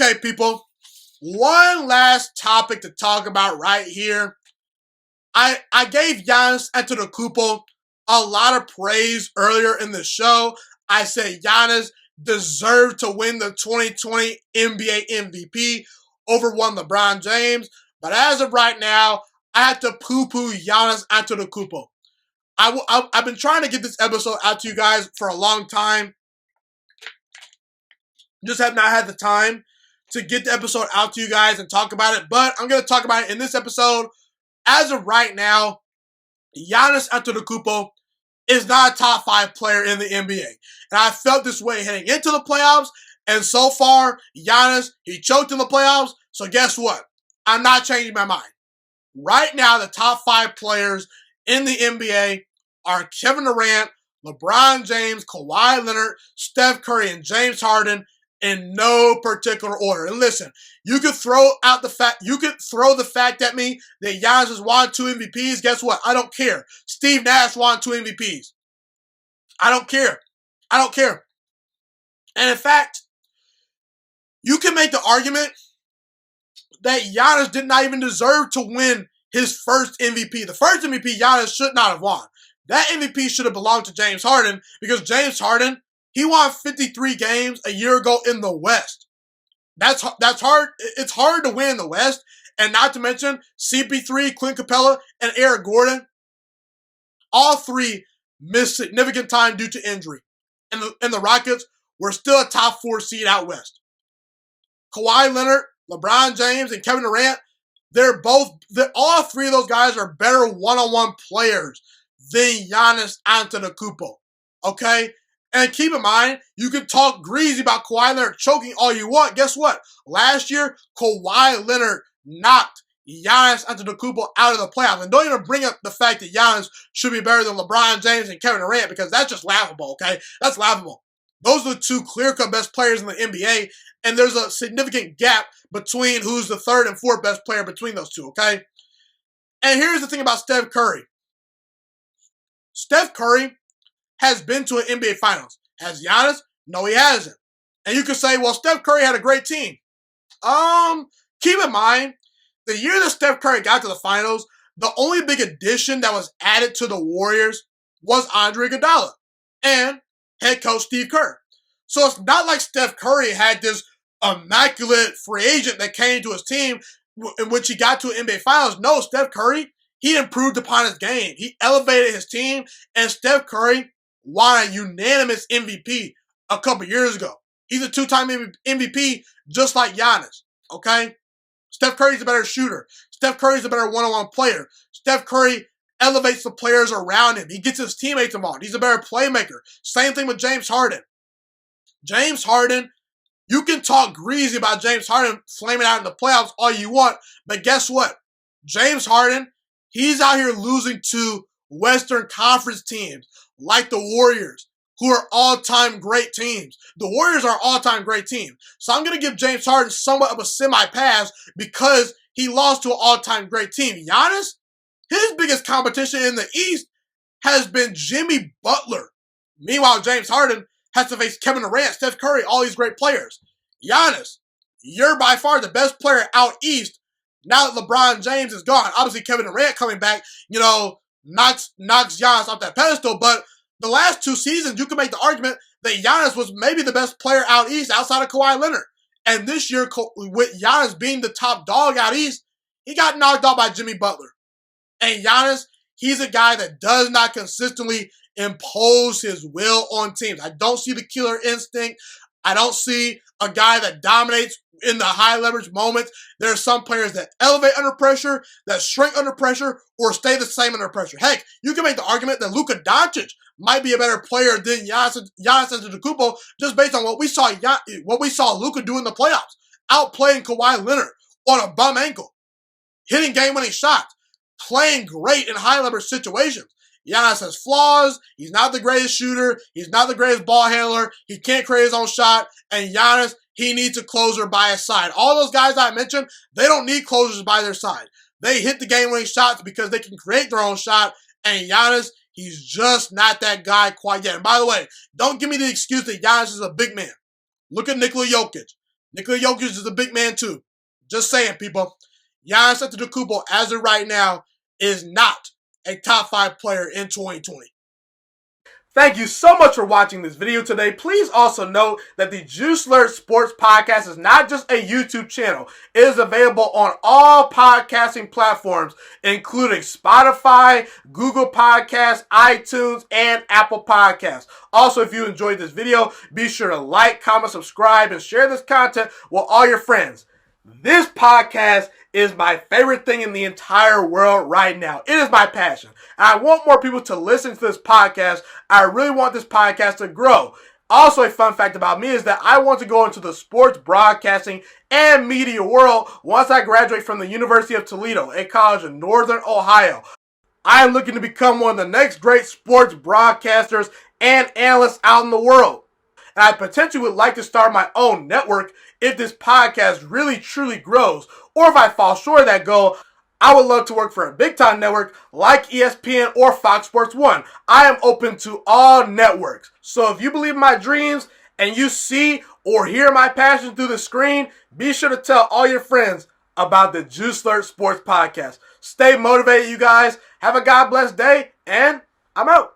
Okay, people. One last topic to talk about right here. I gave Giannis Antetokounmpo a lot of praise earlier in the show. I said Giannis deserved to win the 2020 NBA MVP over one LeBron James. But as of right now, I have to poo-poo Giannis Antetokounmpo. I've been trying to get this episode out to you guys for a long time. Just have not had the time to get the episode out to you guys and talk about it. But I'm going to talk about it in this episode. As of right now, Giannis Antetokounmpo is not a top 5 player in the NBA. And I felt this way heading into the playoffs. And so far, Giannis, he choked in the playoffs. So guess what? I'm not changing my mind. Right now, the top 5 players in the NBA are Kevin Durant, LeBron James, Kawhi Leonard, Steph Curry, and James Harden in no particular order. And listen, you could throw the fact at me that Giannis has won 2 MVPs. Guess what? I don't care. Steve Nash won 2 MVPs. I don't care. And in fact, you can make the argument that Giannis did not even deserve to win his first MVP. The first MVP Giannis should not have won. That MVP should have belonged to James Harden because James Harden, he won 53 games a year ago in the West. That's hard. It's hard to win in the West. And not to mention CP3, Clint Capella, and Eric Gordon. All 3 missed significant time due to injury. And the Rockets were still a top 4 seed out West. Kawhi Leonard, LeBron James, and Kevin Durant, all 3 of those guys are better one-on-one players than Giannis Antetokounmpo. Okay? And keep in mind, you can talk greasy about Kawhi Leonard choking all you want. Guess what? Last year, Kawhi Leonard knocked Giannis Antetokounmpo out of the playoffs. And don't even bring up the fact that Giannis should be better than LeBron James and Kevin Durant because that's just laughable, okay? That's laughable. Those are the 2 clear-cut best players in the NBA, and there's a significant gap between who's the 3rd and 4th best player between those 2, okay? And here's the thing about Steph Curry. Steph Curry has been to an NBA Finals. Has Giannis? No, he hasn't. And you could say, well, Steph Curry had a great team. Keep in mind, the year that Steph Curry got to the Finals, the only big addition that was added to the Warriors was Andre Iguodala and head coach Steve Kerr. So it's not like Steph Curry had this immaculate free agent that came to his team in which he got to an NBA Finals. No, Steph Curry, he improved upon his game. He elevated his team, and Steph Curry won a unanimous MVP a couple years ago. He's a 2-time MVP just like Giannis, okay? Steph Curry's a better shooter. Steph Curry's a better one-on-one player. Steph Curry elevates the players around him. He gets his teammates involved. He's a better playmaker. Same thing with James Harden. James Harden, you can talk greasy about James Harden flaming out in the playoffs all you want, but guess what? James Harden, he's out here losing to Western Conference teams like the Warriors, who are all-time great teams. The Warriors are an all-time great team. So I'm going to give James Harden somewhat of a semi-pass because he lost to an all-time great team. Giannis, his biggest competition in the East has been Jimmy Butler. Meanwhile, James Harden has to face Kevin Durant, Steph Curry, all these great players. Giannis, you're by far the best player out East now that LeBron James is gone. Obviously, Kevin Durant coming back, knocks Giannis off that pedestal. But the last 2 seasons, you can make the argument that Giannis was maybe the best player out East outside of Kawhi Leonard. And this year, with Giannis being the top dog out East, he got knocked out by Jimmy Butler. And Giannis, he's a guy that does not consistently impose his will on teams. I don't see the killer instinct. I don't see a guy that dominates in the high leverage moments. There are some players that elevate under pressure, that shrink under pressure, or stay the same under pressure. Heck, you can make the argument that Luka Doncic might be a better player than Giannis Antetokounmpo just based on what we saw Luka do in the playoffs, outplaying Kawhi Leonard on a bum ankle, hitting game-winning shots, playing great in high leverage situations. Giannis has flaws. He's not the greatest shooter. He's not the greatest ball handler. He can't create his own shot. And Giannis, he needs a closer by his side. All those guys I mentioned, they don't need closers by their side. They hit the game-winning shots because they can create their own shot. And Giannis, he's just not that guy quite yet. And by the way, don't give me the excuse that Giannis is a big man. Look at Nikola Jokic. Nikola Jokic is a big man too. Just saying, people. Giannis Antetokounmpo, as of right now, is not a top 5 player in 2020. Thank you so much for watching this video today. Please also note that the Juiciest Sports Podcast is not just a YouTube channel. It is available on all podcasting platforms, including Spotify, Google Podcasts, iTunes, and Apple Podcasts. Also, if you enjoyed this video, be sure to like, comment, subscribe, and share this content with all your friends. This podcast is my favorite thing in the entire world right now. It is my passion. And I want more people to listen to this podcast. I really want this podcast to grow. Also, a fun fact about me is that I want to go into the sports broadcasting and media world once I graduate from the University of Toledo, a college in Northern Ohio. I am looking to become one of the next great sports broadcasters and analysts out in the world. And I potentially would like to start my own network if this podcast really truly grows. Or if I fall short of that goal, I would love to work for a big time network like ESPN or Fox Sports 1. I am open to all networks. So if you believe in my dreams and you see or hear my passion through the screen, be sure to tell all your friends about the Juiciest Sports Podcast. Stay motivated, you guys. Have a God bless day, and I'm out.